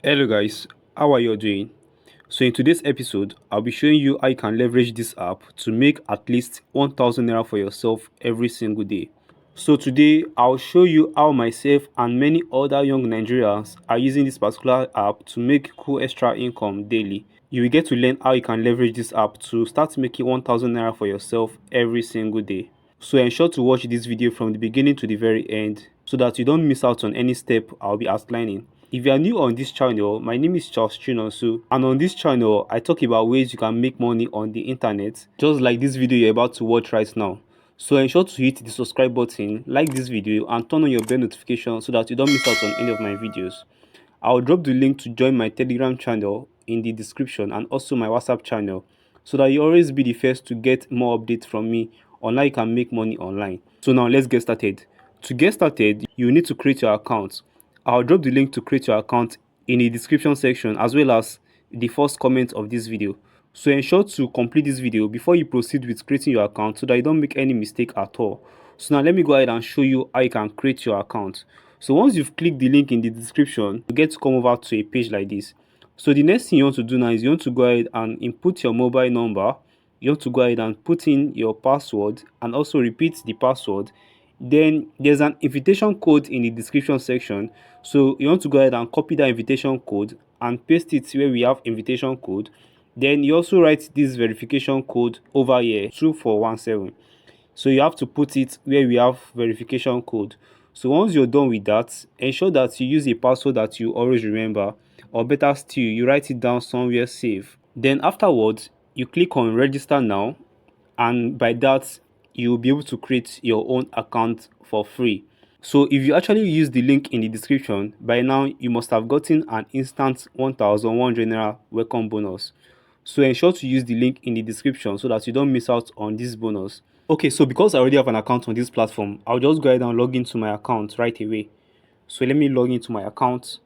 Hello guys, how are you all doing? So in today's episode, I'll be showing you how you can leverage this app to make at least 1000 naira for yourself every single day. So today, I'll show you how myself and many other young Nigerians are using this particular app to make cool extra income daily. You will get to learn how you can leverage this app to start making 1000 naira for yourself every single day. So ensure to watch this video from the beginning to the very end so that you don't miss out on any step I'll be outlining. If you are new on this channel, my name is Charles Chinonsu, and on this channel I talk about ways you can make money on the internet, just like this video you're about to watch right now. So ensure to hit the subscribe button, like this video, and turn on your bell notification so that you don't miss out on any of my videos. I'll drop the link to join my Telegram channel in the description and also my WhatsApp channel so that you always be the first to get more updates from me on how you can make money online. So now let's get started. To get started, you need to create your account. I'll drop the link to create your account in the description section as well as the first comment of this video. So ensure to complete this video before you proceed with creating your account so that you don't make any mistake at all. So now let me go ahead and show you how you can create your account. So once you've clicked the link in the description, you get to come over to a page like this. So the next thing you want to do now is you want to go ahead and input your mobile number. You want to go ahead and put in your password and also repeat the password. Then there's an invitation code in the description section. So you want to go ahead and copy that invitation code and paste it where we have invitation code. Then you also write this verification code over here 2417. So you have to put it where we have verification code. So once you're done with that, ensure that you use a password that you always remember, or better still, you write it down somewhere safe. Then afterwards, you click on register now, and by that you'll be able to create your own account for free. So if you actually use the link in the description, by now you must have gotten an instant 1100 naira welcome bonus. So ensure to use the link in the description so that you don't miss out on this bonus. Okay, so because I already have an account on this platform, I'll just go ahead and log into my account right away. So let me log into my account.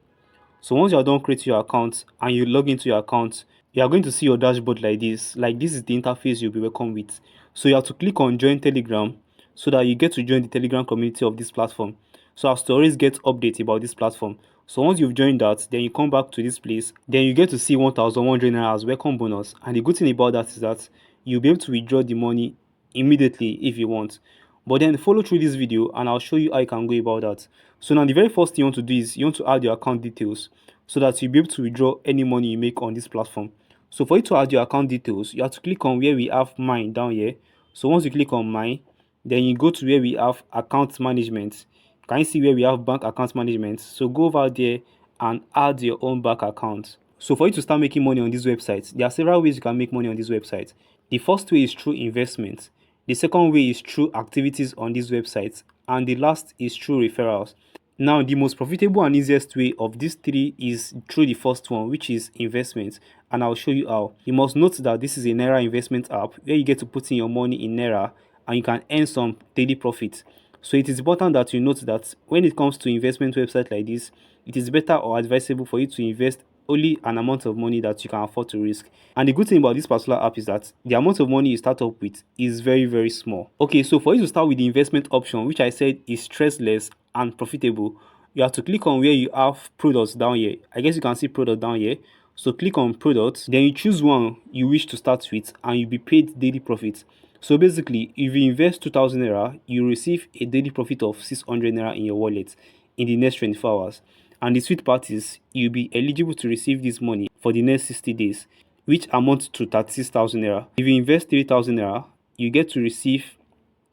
So once you are done creating your account and you log into your account, you are going to see your dashboard like this. Like this is the interface you'll be welcome with. So you have to click on join Telegram so that you get to join the Telegram community of this platform. So as to always get updates about this platform. So once you've joined that, then you come back to this place. Then you get to see 1100 naira as welcome bonus. And the good thing about that is that you'll be able to withdraw the money immediately if you want. But then follow through this video and I'll show you how you can go about that. So now the very first thing you want to do is you want to add your account details so that you'll be able to withdraw any money you make on this platform. So for you to add your account details, you have to click on where we have mine down here. So once you click on mine, then you go to where we have account management. Can you see where we have bank account management? So go over there and add your own bank account. So for you to start making money on this website, there are several ways you can make money on this website. The first way is through investment. The second way is through activities on this website. And the last is through referrals. Now, the most profitable and easiest way of these three is through the first one, which is investment. And I'll show you how. You must note that this is a Naira investment app where you get to put in your money in Naira and you can earn some daily profit. So it is important that you note that when it comes to investment website like this, it is better or advisable for you to invest only an amount of money that you can afford to risk. And the good thing about this particular app is that the amount of money you start up with is very, very small. Okay, so for you to start with the investment option, which I said is stressless and profitable, you have to click on where you have products down here. I guess you can see product down here. So click on products, then you choose one you wish to start with and you'll be paid daily profit. So basically, if you invest 2000 naira, you receive a daily profit of 600 naira in your wallet in the next 24 hours. And the sweet part is you'll be eligible to receive this money for the next 60 days, which amounts to 36,000 naira. If you invest 3,000 naira, you get to receive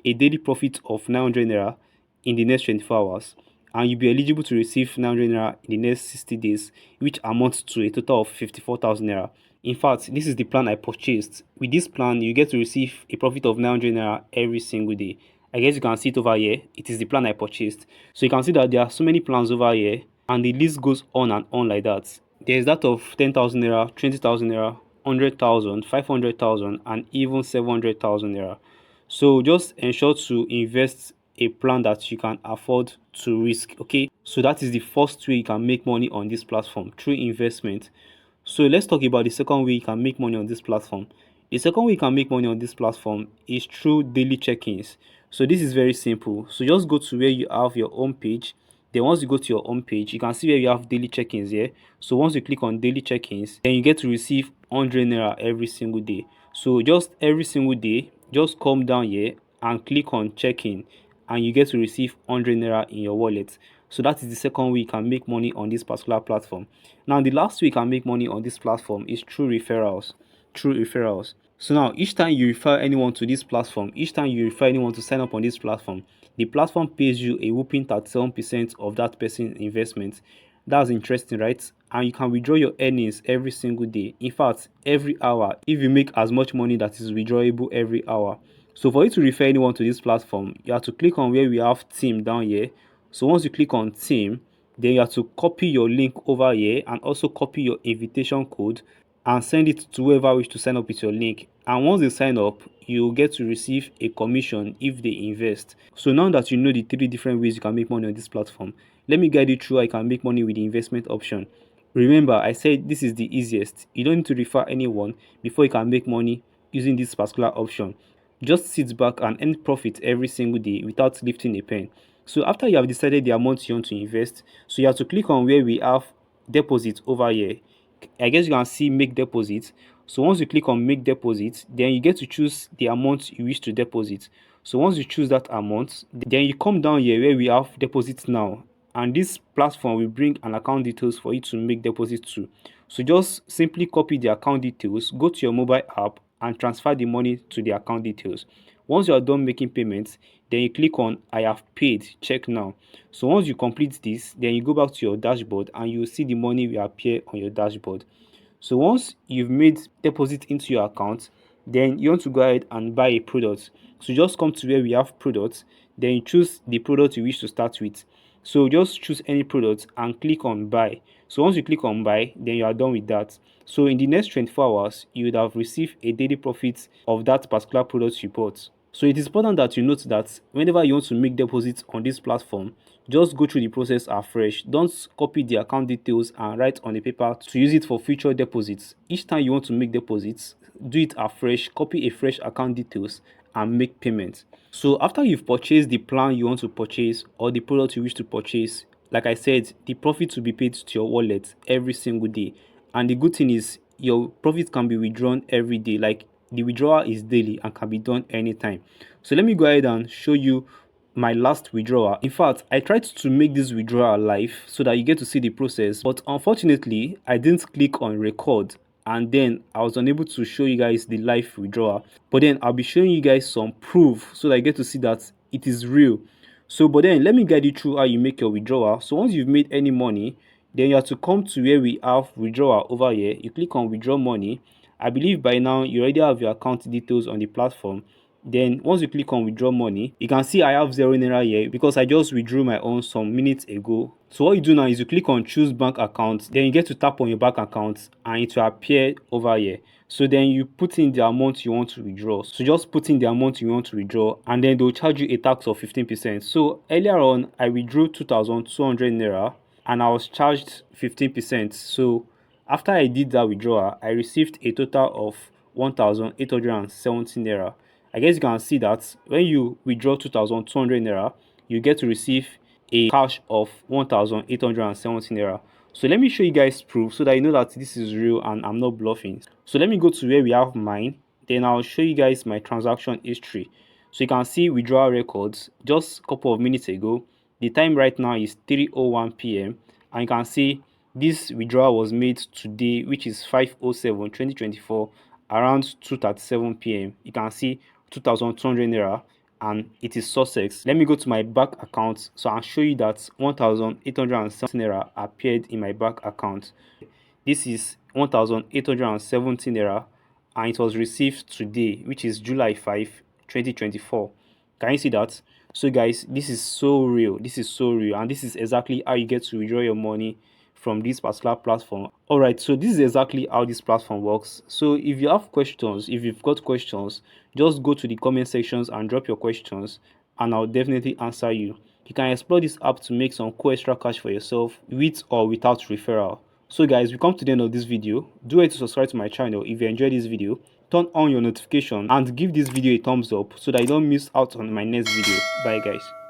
a daily profit of 900 naira in the next 24 hours, and you'll be eligible to receive 900 naira in the next 60 days, which amounts to a total of 54,000 naira. In fact, this is the plan I purchased. With this plan, you get to receive a profit of 900 naira every single day. I guess you can see it over here. It is the plan I purchased. So you can see that there are so many plans over here, and the list goes on and on like that. There's that of 10,000 naira, 20,000 naira, 100,000, 500,000, and even 700,000 naira. So just ensure to invest a plan that you can afford to risk. Okay, so that is the first way you can make money on this platform, through investment. So let's talk about the second way you can make money on this platform. The second way you can make money on this platform is through daily check-ins. So this is very simple. So just go to where you have your home page, Then once you go to your home page, you can see where you have daily check-ins here. So once you click on daily check-ins, then you get to receive 100 naira every single day. So just every single day, just come down here and click on check-in, and you get to receive 100 naira in your wallet. So that is the second way you can make money on this particular platform. Now the last way you can make money on this platform is through referrals. So now each time you refer anyone to this platform, each time you refer anyone to sign up on this platform, the platform pays you a whopping 37% of that person's investment. That's interesting, right? And you can withdraw your earnings every single day. In fact, every hour, if you make as much money that is withdrawable every hour. So for you to refer anyone to this platform, you have to click on where we have team down here. So once you click on team, then you have to copy your link over here and also copy your invitation code and send it to whoever wish to sign up with your link. And once they sign up, you'll get to receive a commission if they invest. So now that you know the 3 different ways you can make money on this platform, let me guide you through how you can make money with the investment option. Remember, I said this is the easiest. You don't need to refer anyone before you can make money using this particular option. Just sit back and earn profit every single day without lifting a pen. So after you have decided the amount you want to invest, so you have to click on where we have deposit over here. I guess you can see make deposit. So once you click on make deposit, then you get to choose the amount you wish to deposit. So once you choose that amount, then you come down here where we have deposit now, and this platform will bring an account details for you to make deposit to. So just simply copy the account details, go to your mobile app and transfer the money to the account details. Once you are done making payments, then you click on I have paid, check now. So once you complete this, then you go back to your dashboard and you will see the money will appear on your dashboard. So once you've made deposit into your account, then you want to go ahead and buy a product. So just come to where we have products, then you choose the product you wish to start with. So just choose any product and click on buy. So once you click on buy, then you are done with that. So in the next 24 hours, you would have received a daily profit of that particular product you bought. So it is important that you note that whenever you want to make deposits on this platform, just go through the process afresh. Don't copy the account details and write on a paper to use it for future deposits. Each time you want to make deposits, do it afresh, copy a fresh account details and make payments. So after you've purchased the plan you want to purchase or the product you wish to purchase, like I said, the profit will be paid to your wallet every single day. And the good thing is your profit can be withdrawn every day. Like the withdrawal is daily and can be done anytime. So let me go ahead and show you my last withdrawal. In fact, I tried to make this withdrawal live so that you get to see the process, but unfortunately I didn't click on record, and then I was unable to show you guys the live withdrawal. But then I'll be showing you guys some proof so that you get to see that it is real. So but then let me guide you through how you make your withdrawal. So once you've made any money, then you have to come to where we have withdrawal over here. You click on withdraw money. I believe by now you already have your account details on the platform. Then once you click on withdraw money, you can see I have 0 naira here because I just withdrew my own some minutes ago. So what you do now is you click on choose bank account, then you get to tap on your bank account and it will appear over here. So then you put in the amount you want to withdraw. So just put in the amount you want to withdraw and then they'll charge you a tax of 15%. So earlier on I withdrew 2,200 naira and I was charged 15%. So after I did that withdrawal, I received a total of 1,870 naira. I guess you can see that when you withdraw 2,200 naira, you get to receive a cash of 1,870 naira. So let me show you guys proof so that you know that this is real and I'm not bluffing. So let me go to where we have mine. Then I'll show you guys my transaction history. So you can see withdrawal records just a couple of minutes ago. The time right now is 3:01 p.m. and you can see this withdrawal was made today, which is 5/07/2024, around 2:37 p.m. You can see 2,200 naira and it is Sussex. Let me go to my bank account so I'll show you that 1,870 naira appeared in my bank account. This is 1,870 naira and it was received today, which is July 5, 2024. Can you see that? So guys, this is so real. This is so real, and this is exactly how you get to withdraw your money from this particular platform. All right, so this is exactly how this platform works. So if you have questions, if you've got questions, just go to the comment sections and drop your questions and I'll definitely answer you. You can explore this app to make some cool extra cash for yourself with or without referral. So guys, we come to the end of this video. Do it to subscribe to my channel if you enjoyed this video. Turn on your notification and give this video a thumbs up so that you don't miss out on my next video. Bye guys.